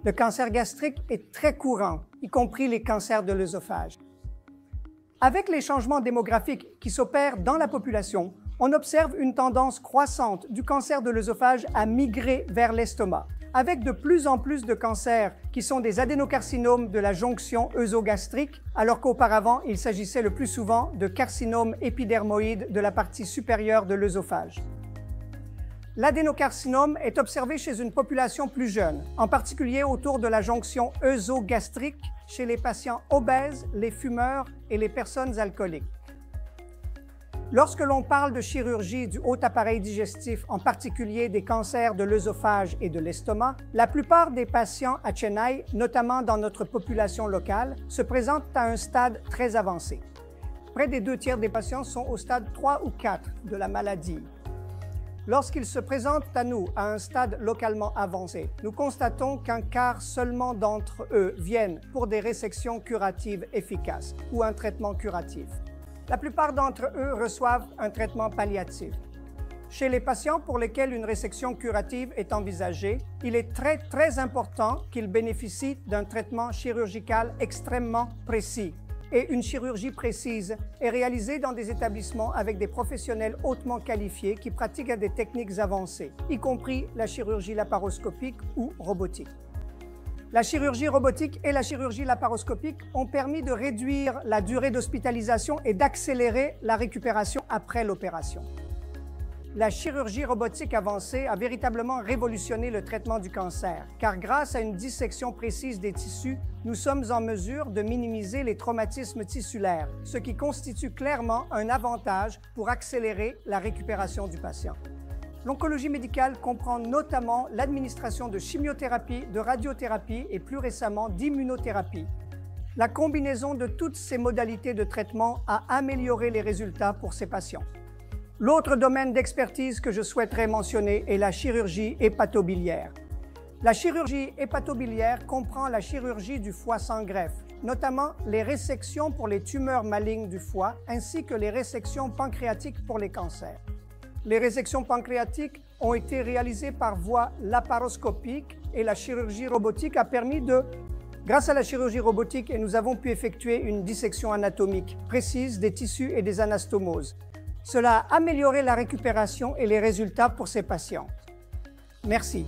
Le cancer gastrique est très courant, y compris les cancers de l'œsophage. Avec les changements démographiques qui s'opèrent dans la population, on observe une tendance croissante du cancer de l'œsophage à migrer vers l'estomac, avec de plus en plus de cancers qui sont des adénocarcinomes de la jonction œsogastrique, alors qu'auparavant, il s'agissait le plus souvent de carcinomes épidermoïdes de la partie supérieure de l'œsophage. L'adénocarcinome est observé chez une population plus jeune, en particulier autour de la jonction œsogastrique chez les patients obèses, les fumeurs et les personnes alcooliques. Lorsque l'on parle de chirurgie du haut appareil digestif, en particulier des cancers de l'œsophage et de l'estomac, la plupart des patients à Chennai, notamment dans notre population locale, se présentent à un stade très avancé. Près des 2 tiers des patients sont au stade 3 ou 4 de la maladie. Lorsqu'ils se présentent à nous à un stade localement avancé, nous constatons qu'un quart seulement d'entre eux viennent pour des résections curatives efficaces ou un traitement curatif. La plupart d'entre eux reçoivent un traitement palliatif. Chez les patients pour lesquels une résection curative est envisagée, il est très important qu'ils bénéficient d'un traitement chirurgical extrêmement précis. Et une chirurgie précise est réalisée dans des établissements avec des professionnels hautement qualifiés qui pratiquent des techniques avancées, y compris la chirurgie laparoscopique ou robotique. La chirurgie robotique et la chirurgie laparoscopique ont permis de réduire la durée d'hospitalisation et d'accélérer la récupération après l'opération. La chirurgie robotique avancée a véritablement révolutionné le traitement du cancer, car grâce à une dissection précise des tissus, nous sommes en mesure de minimiser les traumatismes tissulaires, ce qui constitue clairement un avantage pour accélérer la récupération du patient. L'oncologie médicale comprend notamment l'administration de chimiothérapie, de radiothérapie et plus récemment d'immunothérapie. La combinaison de toutes ces modalités de traitement a amélioré les résultats pour ces patients. L'autre domaine d'expertise que je souhaiterais mentionner est la chirurgie hépatobiliaire. La chirurgie hépatobiliaire comprend la chirurgie du foie sans greffe, notamment les résections pour les tumeurs malignes du foie ainsi que les résections pancréatiques pour les cancers. Les résections pancréatiques ont été réalisées par voie laparoscopique et la chirurgie robotique a permis grâce à la chirurgie robotique, nous avons pu effectuer une dissection anatomique précise des tissus et des anastomoses. Cela a amélioré la récupération et les résultats pour ces patients. Merci.